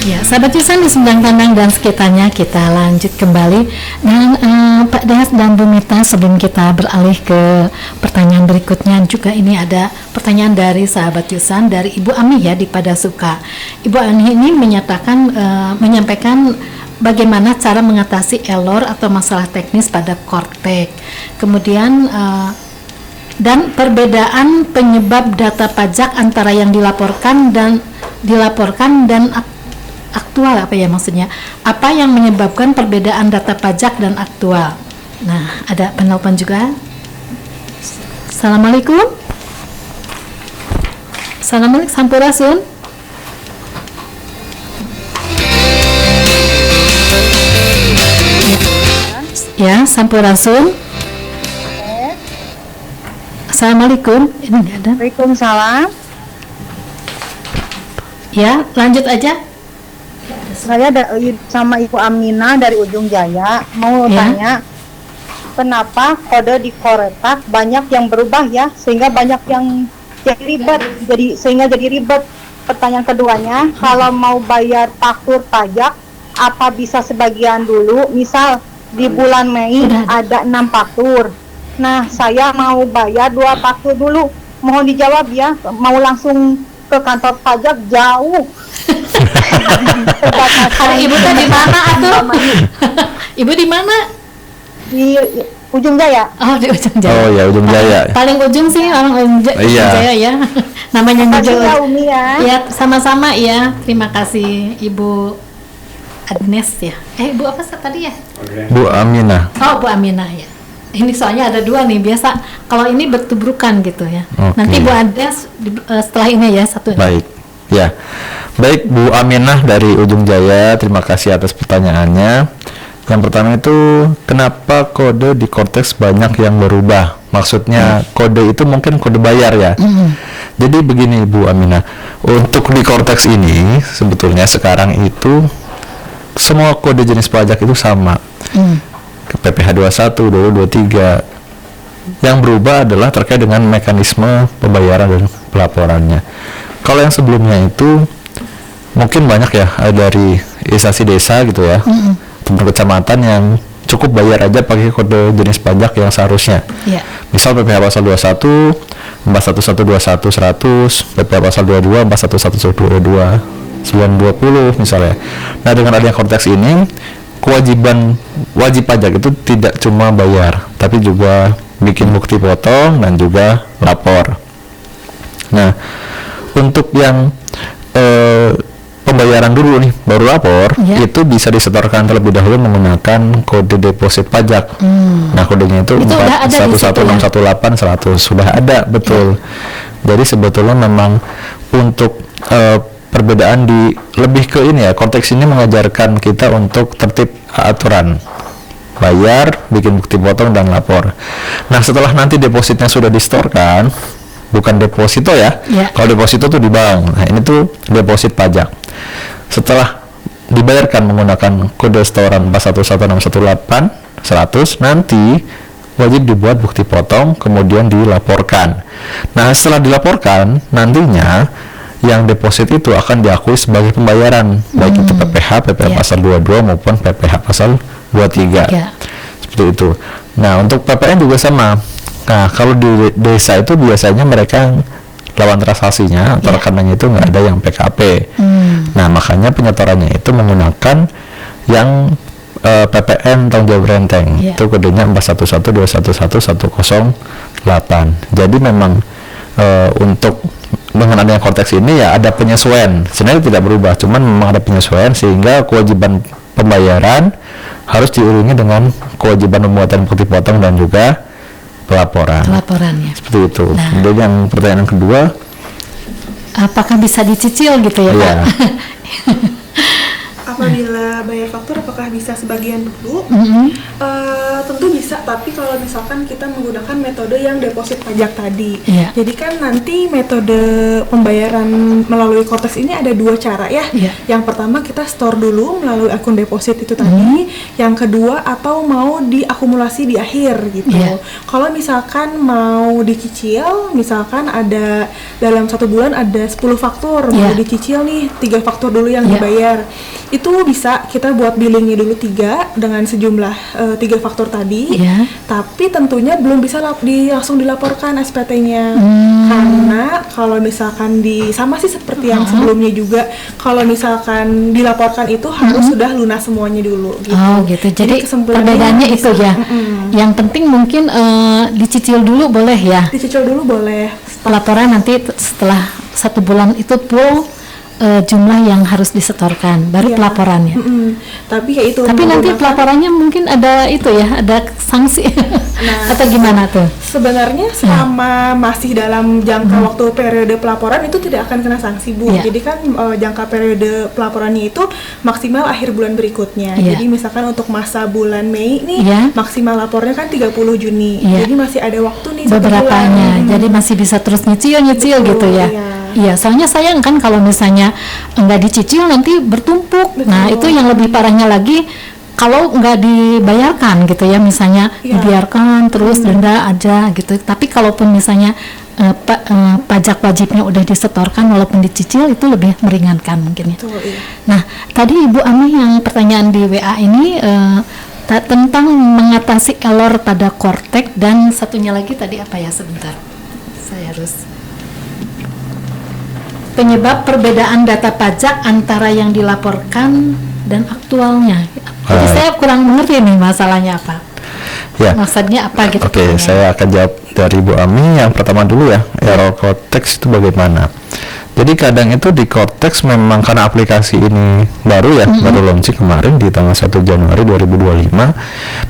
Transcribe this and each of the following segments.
Ya, sahabat Yusan di Sumedang Pandang dan sekitarnya, kita lanjut kembali dan Pak Des dan Bu Mita, sebelum kita beralih ke pertanyaan berikutnya, juga ini ada pertanyaan dari sahabat Yusan dari Ibu Ami ya di Padasuka. Ibu Ami ini menyampaikan bagaimana cara mengatasi error atau masalah teknis pada Kortek. Kemudian dan perbedaan penyebab data pajak antara yang dilaporkan dan aktual, apa ya maksudnya? Apa yang menyebabkan perbedaan data pajak dan aktual? Nah, ada penelpon juga. Assalamualaikum. Assalamualaikum, Sampurasun. Ya, Sampurasun. Assalamualaikum. Ini enggak ada. Waalaikumsalam. Ya, lanjut aja. Saya sama Ibu Aminah dari Ujung Jaya mau tanya, kenapa kode di Kortek banyak yang berubah ya, sehingga banyak yang ribet, sehingga jadi ribet. Pertanyaan keduanya, kalau mau bayar faktur pajak, apa bisa sebagian dulu? Misal di bulan Mei ada 6 faktur. Nah, saya mau bayar 2 faktur dulu. Mohon dijawab ya, mau langsung ke kantor pajak jauh. Ibu teh di mana atuh? Ibu di mana? Di Ujung Jaya. Oh, di Ujung Jaya. Oh ya, Ujung Jaya. Paling ujung sih orang Ujung Jaya ya. Namanya juga. Ya, sama-sama ya. Terima kasih Ibu Agnes ya. Ibu apa tadi ya? Bu Aminah. Oh, Bu Aminah ya. Ini soalnya ada 2 nih, biasa kalau ini bertubrukan gitu ya. Okay. Nanti Bu Agnes setelah ini ya satu. Baik. Ya, baik Bu Aminah dari Ujung Jaya, terima kasih atas pertanyaannya. Yang pertama itu, kenapa kode di Kortek banyak yang berubah? Maksudnya kode itu mungkin kode bayar ya. Jadi begini Bu Aminah, untuk di Kortek ini sebetulnya sekarang itu semua kode jenis pajak itu sama. PPh 21, 23. Yang berubah adalah terkait dengan mekanisme pembayaran dan pelaporannya. Kalau yang sebelumnya itu mungkin banyak ya dari instansi desa gitu ya, teman kecamatan yang cukup bayar aja pakai kode jenis pajak yang seharusnya. Misal PPh pasal 21 41121 100, PPh pasal 22 41122 920 misalnya. Nah, dengan adanya Kortek ini, wajib pajak itu tidak cuma bayar, tapi juga bikin bukti potong dan juga lapor. Nah, untuk yang pembayaran dulu nih baru lapor, itu bisa disetorkan terlebih dahulu menggunakan kode deposit pajak. Nah, kodenya itu 411618 100 sudah ada, betul. Jadi sebetulnya memang untuk perbedaan di lebih ke ini ya, konteks ini mengajarkan kita untuk tertib aturan bayar, bikin bukti potong dan lapor. Nah, setelah nanti depositnya sudah disetorkan, bukan deposito ya. Kalau deposito tuh di bank. Nah, ini tuh deposit pajak. Setelah dibayarkan menggunakan kode setoran 411618 100, nanti wajib dibuat bukti potong, kemudian dilaporkan. Nah, setelah dilaporkan, nantinya yang deposit itu akan diakui sebagai pembayaran, baik itu PPh pasal 22 maupun PPh pasal 23. Seperti itu. Nah, untuk PPN juga sama. Nah, kalau di desa itu biasanya mereka lawan transaksinya atau rekanannya itu nggak ada yang PKP. Nah, makanya penyetorannya itu menggunakan yang PPN tanggung jawab renteng. Itu kodenya 4112110108. Jadi memang untuk dengan adanya konteks ini ya ada penyesuaian. Sebenarnya tidak berubah, cuman memang ada penyesuaian sehingga kewajiban pembayaran harus diiringi dengan kewajiban pembuatan bukti potong dan juga pelaporannya. Seperti itu. Nah, kemudian yang pertanyaan kedua, apakah bisa dicicil gitu ya, Pak? apabila bayar faktur apakah bisa sebagian dulu? Tentu bisa, tapi kalau misalkan kita menggunakan metode yang deposit pajak tadi. Jadi kan nanti metode pembayaran melalui Kortex ini ada dua cara ya. Yang pertama kita store dulu melalui akun deposit itu tadi. Yang kedua atau mau diakumulasi di akhir gitu. Kalau misalkan mau dicicil, misalkan ada dalam 1 bulan ada 10 faktur, mau dicicil nih 3 faktur dulu yang dibayar. Itu bisa kita buat billingnya dulu 3 dengan sejumlah 3 faktur tadi, tapi tentunya belum bisa langsung dilaporkan SPT-nya, karena kalau misalkan sama sih seperti yang sebelumnya juga, kalau misalkan dilaporkan itu harus sudah lunas semuanya dulu. Gitu. Oh gitu. Jadi perbedaannya itu ya. Yang penting mungkin dicicil dulu boleh ya. Dicicil dulu boleh. Laporan nanti setelah 1 bulan itu full jumlah yang harus disetorkan baru pelaporannya. Tapi ya itu. Tapi nanti pelaporannya mungkin ada itu ya, ada sanksi atau gimana tuh? Sebenarnya selama masih dalam jangka waktu periode pelaporan itu tidak akan kena sanksi, Bu. Jadi kan jangka periode pelaporannya itu maksimal akhir bulan berikutnya. Jadi misalkan untuk masa bulan Mei nih maksimal lapornya kan 30 Juni. Jadi masih ada waktu nih beberapanya. Jadi masih bisa terus nyicil gitu ya. Iya, soalnya sayang kan kalau misalnya nggak dicicil nanti bertumpuk. Nah, itu yang lebih parahnya lagi kalau nggak dibayarkan gitu ya, misalnya dibiarkan terus denda aja gitu. Tapi kalaupun misalnya pajak wajibnya udah disetorkan walaupun dicicil, itu lebih meringankan mungkin ya. Nah, tadi Ibu Ami yang pertanyaan di WA ini tentang mengatasi error pada Kortex, dan satunya lagi tadi apa ya, sebentar. Saya harus penyebab perbedaan data pajak antara yang dilaporkan dan aktualnya. Jadi saya kurang mengerti nih masalahnya apa. Maksudnya apa gitu. Oke, saya akan jawab dari Bu Ami. Yang pertama dulu ya, error Kortex itu bagaimana? Jadi kadang itu di Kortex memang karena aplikasi ini baru ya, baru launching kemarin di tanggal 1 Januari 2025,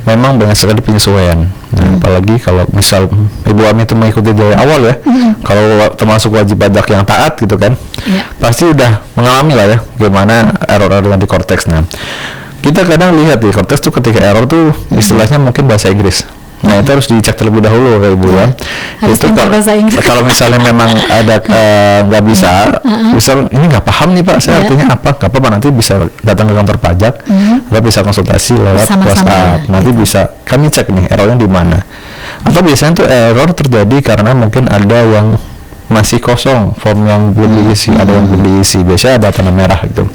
memang banyak sekali penyesuaian. Nah, apalagi kalau misal Ibu Ami itu mengikuti dari awal ya, kalau termasuk wajib pajak yang taat gitu kan, pasti udah mengalami lah ya gimana error-error yang di Kortex. Nah, kita kadang lihat di Kortex tuh ketika error tuh istilahnya mungkin bahasa Inggris. Nah, itu harus dicek terlebih dahulu kayak Ibu ya. Itu kalau misalnya memang ada nggak bisa, misal ini nggak paham nih Pak, saya artinya apa? Nggak apa-apa, nanti bisa datang ke kantor pajak, atau bisa konsultasi lewat WhatsApp. Nanti bisa kami cek nih errornya di mana. Atau biasanya tuh error terjadi karena mungkin ada yang masih kosong, form yang belum diisi, ada yang belum diisi, biasanya ada tanda merah gitu.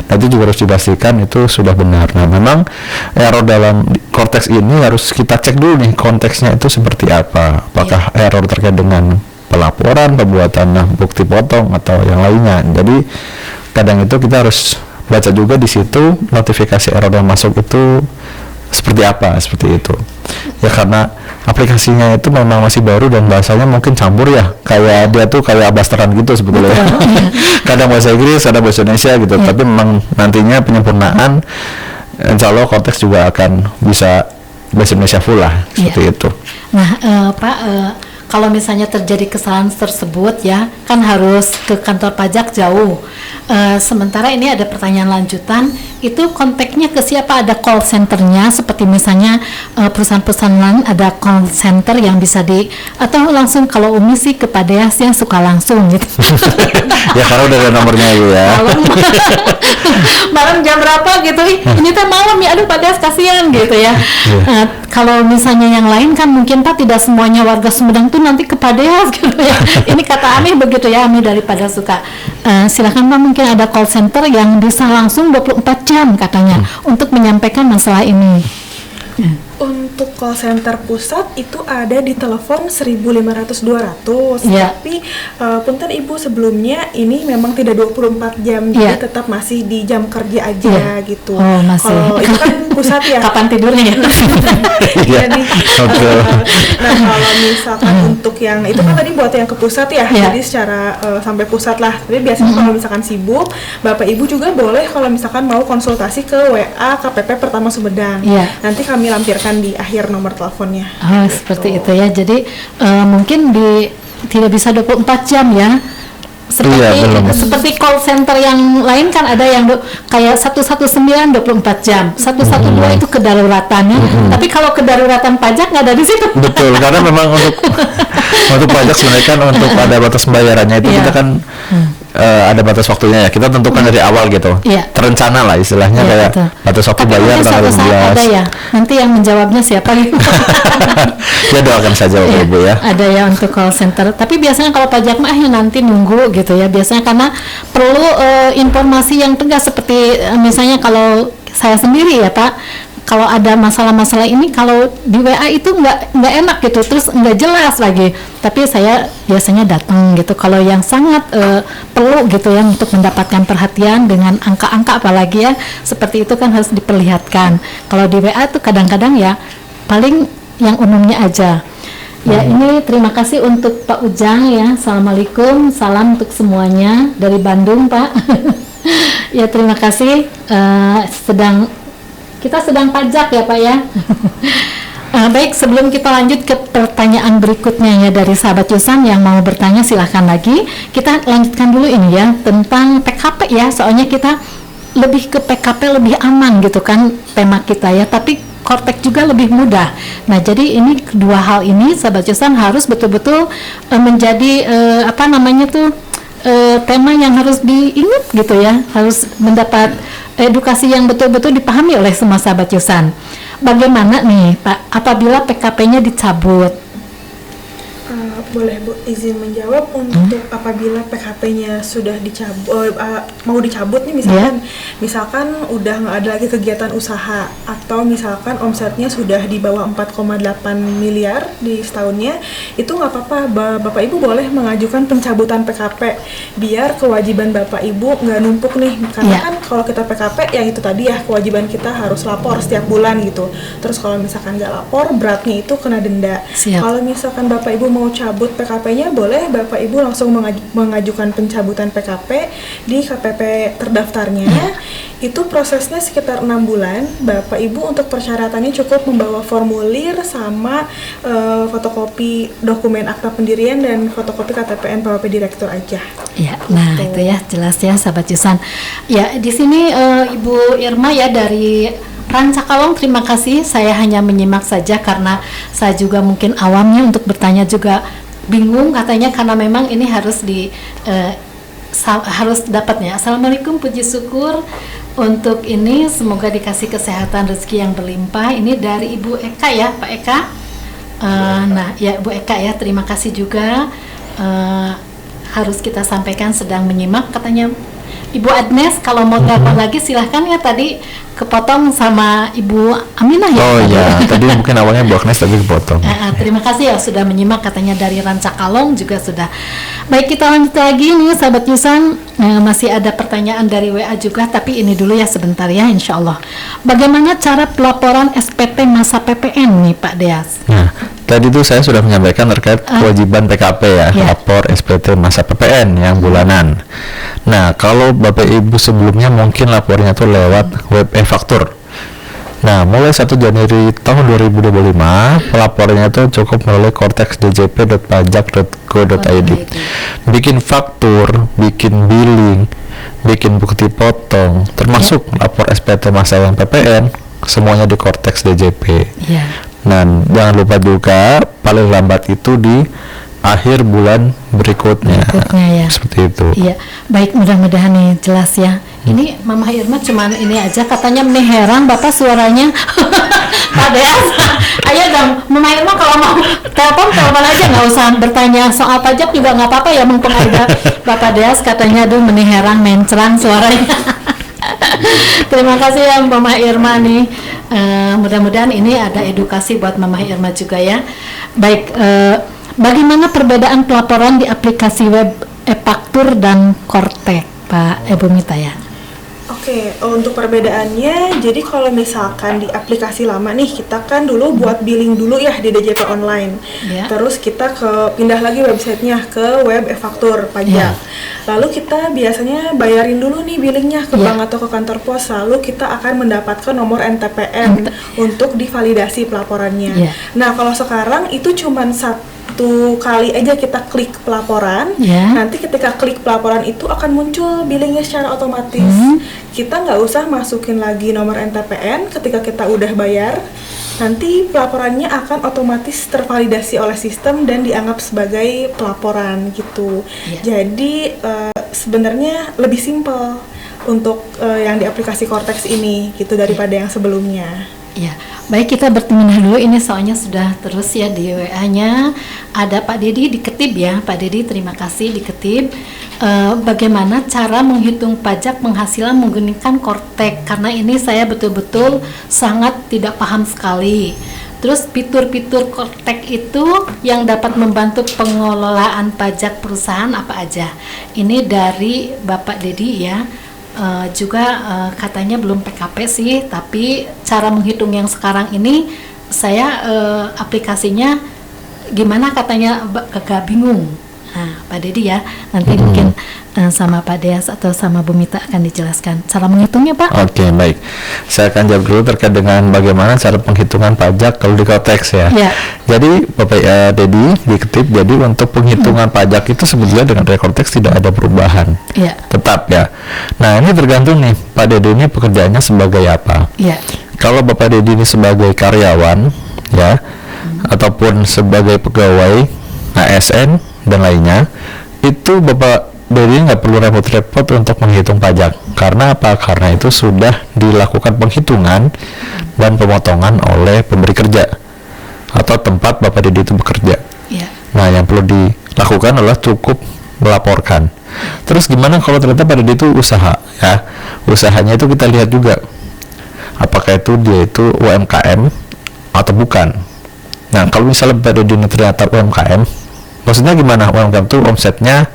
Nah, itu juga harus dipastikan itu sudah benar. Nah, memang error dalam Kortex ini harus kita cek dulu nih konteksnya itu seperti apa, apakah error terkait dengan pelaporan, pembuatan bukti potong atau yang lainnya. Jadi kadang itu kita harus baca juga di situ notifikasi error yang masuk itu seperti apa, seperti itu ya, karena aplikasinya itu memang masih baru dan bahasanya mungkin campur ya, kayak dia tuh kayak abasteran gitu sebetulnya. Kadang bahasa Inggris, kadang bahasa Indonesia gitu, tapi memang nantinya penyempurnaan insya Allah Kortex juga akan bisa bahasa Indonesia full lah, seperti itu. Nah, Pak, kalau misalnya terjadi kesalahan tersebut ya, kan harus ke kantor pajak jauh. Sementara ini ada pertanyaan lanjutan, itu kontaknya ke siapa? Ada call centernya, seperti misalnya perusahaan-perusahaan lain ada call center yang bisa atau langsung kalau Umi sih ke Padeas yang suka langsung gitu. Ya karena udah ada nomornya ya. Malam jam berapa gitu, ini teh malam ya, aduh Padeas kasihan gitu ya. Kalau misalnya yang lain kan mungkin Pak tidak semuanya warga Sumedang tuh nanti ke Padeas gitu ya. Ini kata Ami begitu ya, Ami daripada suka. Silakan Pak, mungkin ada call center yang bisa langsung 24 jam katanya untuk menyampaikan masalah ini. Untuk call center pusat itu ada di telepon 1500-200, tapi punten Ibu sebelumnya ini memang tidak 24 jam, jadi tetap masih di jam kerja aja gitu. Kalau itu kan pusat ya. Kapan tidurnya ya? Jadi, nah kalau misalkan untuk yang itu kan tadi buat yang ke pusat ya, jadi secara sampai pusat lah. Tapi biasanya kalau misalkan sibuk, Bapak Ibu juga boleh kalau misalkan mau konsultasi ke WA KPP Pertama Sumedang. Nanti kami lampirkan di akhir nomor teleponnya. Seperti itu ya. Jadi mungkin tidak bisa 24 jam ya. seperti call center yang lain kan ada yang kayak 119 24 jam, 112 itu kedaruratannya. Tapi kalau kedaruratan pajak nggak ada di situ. Betul, karena memang untuk pajak sebenarnya kan untuk ada batas pembayarannya itu kita kan ada batas waktunya ya. Kita tentukan dari awal gitu. Terencana lah istilahnya kayak betul. Batas waktu bayar tanggal 12. Ada ya. Nanti yang menjawabnya siapa gitu. Ya doakan saja Bapak Ibu ya. Ada ya untuk call center. Tapi biasanya kalau pajak mah nanti nunggu gitu ya. Biasanya karena perlu informasi yang tegas seperti misalnya kalau saya sendiri ya Pak, kalau ada masalah-masalah ini kalau di WA itu nggak enak gitu, terus nggak jelas lagi. Tapi saya biasanya datang gitu. Kalau yang sangat perlu gitu ya untuk mendapatkan perhatian dengan angka-angka apalagi ya seperti itu kan harus diperlihatkan. Kalau di WA tuh kadang-kadang ya paling yang umumnya aja. Ya ini terima kasih untuk Pak Ujang ya. Assalamualaikum, salam untuk semuanya dari Bandung Pak. Ya terima kasih. Kita sedang pajak ya Pak ya. Baik, sebelum kita lanjut ke pertanyaan berikutnya ya dari sahabat Yusan yang mau bertanya silahkan lagi. Kita lanjutkan dulu ini ya tentang PKP ya. Soalnya kita lebih ke PKP lebih aman gitu kan tema kita ya. Tapi Kortek juga lebih mudah. Nah, jadi ini kedua hal ini sahabat Yusan harus betul-betul menjadi tema yang harus diingat gitu ya, harus mendapat edukasi yang betul-betul dipahami oleh semua sahabat Yusan. Bagaimana nih Pak apabila PKP-nya dicabut? Boleh Bu izin menjawab untuk apabila PKP-nya sudah dicabut, mau dicabut nih misalkan udah nggak ada lagi kegiatan usaha atau misalkan omsetnya sudah di bawah 4,8 miliar di setahunnya, itu nggak apa-apa, Bapak Ibu boleh mengajukan pencabutan PKP biar kewajiban Bapak Ibu nggak numpuk nih, karena kan kalau kita PKP yang itu tadi ya kewajiban kita harus lapor setiap bulan gitu. Terus kalau misalkan nggak lapor beratnya itu kena denda. Kalau misalkan Bapak Ibu mau cabut PKP-nya, boleh Bapak Ibu langsung mengajukan pencabutan PKP di KPP terdaftarnya. Itu prosesnya sekitar 6 bulan. Bapak Ibu untuk persyaratannya cukup membawa formulir sama fotokopi dokumen akta pendirian dan fotokopi KTP NPWP direktur aja. Ya, nah itu ya jelas ya sahabat Yusan. Ya di sini Ibu Irma ya dari Rancakalong, terima kasih. Saya hanya menyimak saja karena saya juga mungkin awamnya untuk bertanya juga bingung katanya karena memang ini harus harus dapatnya. Assalamualaikum, puji syukur untuk ini, semoga dikasih kesehatan rezeki yang berlimpah. Ini dari Ibu Eka ya Pak Eka. Nah ya Ibu Eka ya, terima kasih juga. Harus kita sampaikan sedang menyimak katanya. Ibu Agnes kalau mau telepon lagi silahkan ya, tadi kepotong sama Ibu Aminah ya. Oh iya, tadi mungkin awalnya Bu Agnes tapi kepotong. Terima kasih ya sudah menyimak katanya dari Rancakalong juga sudah. Baik, kita lanjut lagi nih sahabat Yusan. Masih ada pertanyaan dari WA juga, tapi ini dulu ya sebentar ya insya Allah. Bagaimana cara pelaporan SPT masa PPN nih Pak Deas? Nah, tadi itu saya sudah menyampaikan terkait kewajiban PKP ya, lapor SPT masa PPN yang bulanan. Nah, kalau Bapak Ibu sebelumnya mungkin lapornya tuh lewat web e-faktur. Nah, mulai 1 Januari tahun 2025, pelaporannya tuh cukup melalui kortex.djp.pajak.go.id. Bikin faktur, bikin billing, bikin bukti potong, termasuk lapor SPT masa yang PPN, semuanya di Kortex DJP. Dan jangan lupa juga paling lambat itu di akhir bulan berikutnya ya. Seperti itu. Iya, baik, mudah-mudahan nih jelas ya. Ini Mama Irma cuman ini aja katanya heran Bapak suaranya. Pak Deas, ayo dong Mama Irma kalau mau telepon aja, nggak usah bertanya soal pajak juga nggak apa-apa ya, mumpung ada Bapak Deas katanya aduh heran mencrang suaranya. Terima kasih ya Mama Irma nih. Mudah-mudahan ini ada edukasi buat Mama Irma juga ya. Baik, bagaimana perbedaan pelaporan di aplikasi web e-faktur dan Kortek Pak Ibu Mita ya? Oke, untuk perbedaannya, jadi kalau misalkan di aplikasi lama nih, kita kan dulu buat billing dulu ya di DJP online. Terus kita pindah lagi websitenya ke web e-faktur pajak. Lalu kita biasanya bayarin dulu nih billingnya ke bank atau ke kantor pos. Lalu kita akan mendapatkan nomor NTPN untuk divalidasi pelaporannya. Nah, kalau sekarang itu cuma satu satu kali aja kita klik pelaporan, nanti ketika klik pelaporan itu akan muncul billingnya secara otomatis. Kita nggak usah masukin lagi nomor NTPN. Ketika kita udah bayar, nanti pelaporannya akan otomatis tervalidasi oleh sistem dan dianggap sebagai pelaporan gitu. Jadi sebenarnya lebih simpel untuk yang di aplikasi Cortex ini gitu daripada yang sebelumnya. Ya, baik, kita berteman dulu. Ini soalnya sudah terus ya di WA-nya. Ada Pak Dedi di Ketib ya. Pak Dedi, terima kasih di Ketib. Bagaimana cara menghitung pajak penghasilan menggunakan Cortex? Karena ini saya betul-betul sangat tidak paham sekali. Terus fitur-fitur Cortex itu yang dapat membantu pengelolaan pajak perusahaan apa aja? Ini dari Bapak Dedi ya. Juga katanya belum PKP sih, tapi cara menghitung yang sekarang ini saya aplikasinya gimana katanya agak bingung. Nah, Pak Dedi ya, nanti mungkin sama Pak Deas atau sama Bu Mita akan dijelaskan cara menghitungnya, Pak. Oke, baik. Saya akan jawab dulu terkait dengan bagaimana cara penghitungan pajak kalau di Cortex ya. Jadi Bapak Dedi di Ketip, jadi untuk penghitungan pajak itu sebetulnya dengan Cortex tidak ada perubahan. Tetap ya. Nah, ini tergantung nih Pak Dedi ini pekerjaannya sebagai apa. Kalau Bapak Dedi ini sebagai karyawan ya, ataupun sebagai pegawai ASN dan lainnya, itu Bapak Dedi nggak perlu repot-repot untuk menghitung pajak. Karena apa? Karena itu sudah dilakukan penghitungan dan pemotongan oleh pemberi kerja atau tempat Bapak Dedi itu bekerja. Nah, yang perlu dilakukan adalah cukup melaporkan. Terus gimana kalau ternyata Pak Dedi itu usaha ya? Usahanya itu kita lihat juga apakah itu dia itu UMKM atau bukan. Nah, kalau misalnya Pak Dedi ternyata UMKM, maksudnya gimana? UMKM itu omsetnya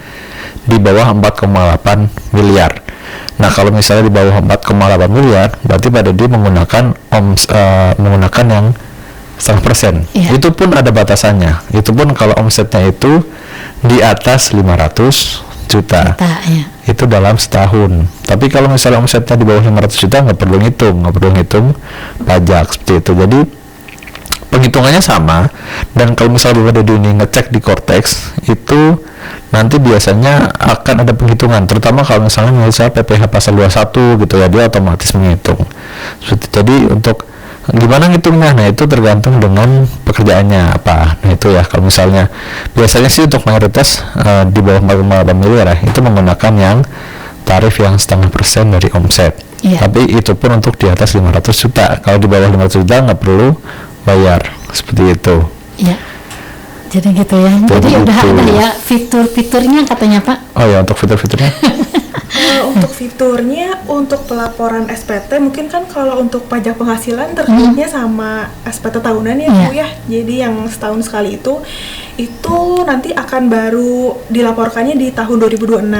di bawah 4,8 miliar. Nah, kalau misalnya di bawah 4,8 miliar, berarti Pak Dedi menggunakan yang 100%. Itu pun ada batasannya. Itu pun kalau omsetnya itu di atas 500 juta. Itu dalam setahun. Tapi kalau misalnya omsetnya di bawah 500 juta nggak perlu ngitung pajak seperti itu. Jadi penghitungannya sama. Dan kalau misalnya Bapak Dedi ini ngecek di Cortex, itu nanti biasanya akan ada penghitungan, terutama kalau misalnya PPh pasal 21 gitu ya, dia otomatis menghitung. Jadi untuk gimana ngitungnya, nah itu tergantung dengan pekerjaannya apa. Nah itu ya, kalau misalnya biasanya sih untuk mayoritas di bawah 4,8 miliar ya, itu menggunakan yang tarif yang 0,5% dari omset. Tapi itu pun untuk di atas 500 juta. Kalau di bawah 500 juta nggak perlu bayar, seperti itu. Jadi gitu ya. Jadi udah ada ya fitur-fiturnya katanya, Pak. Oh ya, untuk fitur-fiturnya. Untuk fiturnya, untuk pelaporan SPT mungkin kan kalau untuk pajak penghasilan terkaitnya sama SPT tahunan ya Bu ya. Jadi yang setahun sekali itu nanti akan baru dilaporkannya di tahun 2026.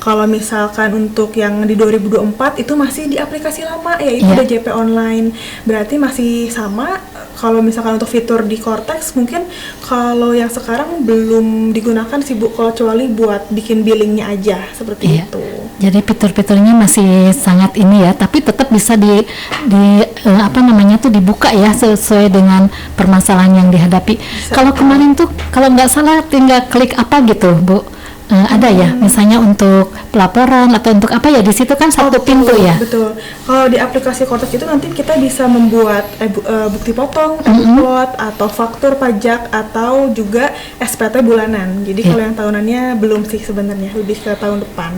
Kalau misalkan untuk yang di 2024 itu masih di aplikasi lama, yaitu DJP online. Berarti masih sama. Kalau misalkan untuk fitur di Cortex mungkin kalau yang sekarang belum digunakan sih Bu, kecuali buat bikin billingnya aja seperti itu. Jadi fitur-fiturnya masih sangat ini ya, tapi tetap bisa apa namanya tuh dibuka ya sesuai dengan permasalahan yang dihadapi. Kalau kemarin tuh kalau nggak salah tinggal klik apa gitu Bu, ada ya misalnya untuk pelaporan atau untuk apa ya, di situ kan satu pintu ya. Betul. Kalau di aplikasi Cortex itu nanti kita bisa membuat bukti potong, upload atau faktur pajak atau juga SPT bulanan. Jadi kalau yang tahunannya belum sih sebenarnya, lebih ke tahun depan.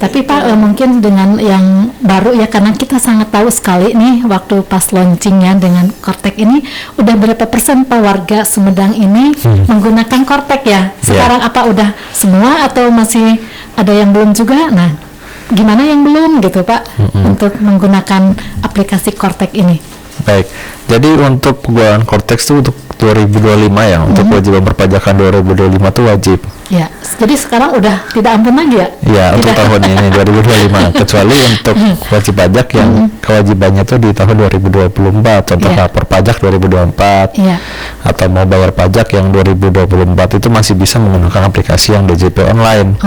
Tapi Pak mungkin dengan yang baru ya, karena kita sangat tahu sekali nih waktu pas launchingnya dengan Cortex ini udah berapa persen Pak warga Sumedang ini menggunakan Cortex ya. Sekarang apa udah semua atau masih ada yang belum juga? Nah, gimana yang belum gitu Pak untuk menggunakan aplikasi Cortex ini? Baik, jadi untuk penggunaan Cortex itu untuk 2025 ya, untuk kewajiban perpajakan 2025 itu wajib. Ya, jadi sekarang udah tidak ampun lagi ya? Ya, untuk tahun ini 2025, kecuali untuk wajib pajak yang kewajibannya itu di tahun 2024, contoh lapor pajak 2024, atau mau bayar pajak yang 2024 itu masih bisa menggunakan aplikasi yang DJP online.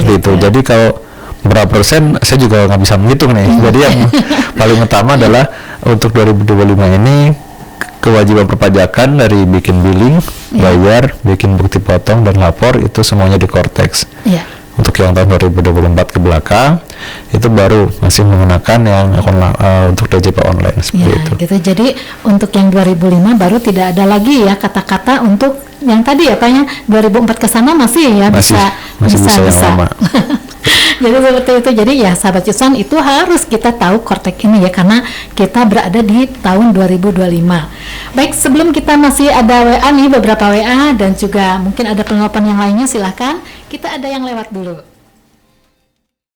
Gitu. Jadi kalau berapa persen saya juga nggak bisa menghitung nih. Jadi yang paling utama adalah untuk 2025 ini kewajiban perpajakan dari bikin billing, bayar, bikin bukti potong dan lapor itu semuanya di Cortex. Untuk yang tahun 2024 ke belakang itu baru masih menggunakan yang untuk DJP online seperti itu. Gitu. Jadi untuk yang 2005 baru tidak ada lagi ya kata-kata untuk yang tadi ya Pak ya 2004 ke sana masih ya bisa yang lama. Jadi seperti itu. Jadi ya sahabat Cusan itu harus kita tahu Cortex ini ya karena kita berada di tahun 2025. Baik, sebelum kita masih ada WA nih beberapa WA dan juga mungkin ada penelpon yang lainnya, silahkan kita ada yang lewat dulu.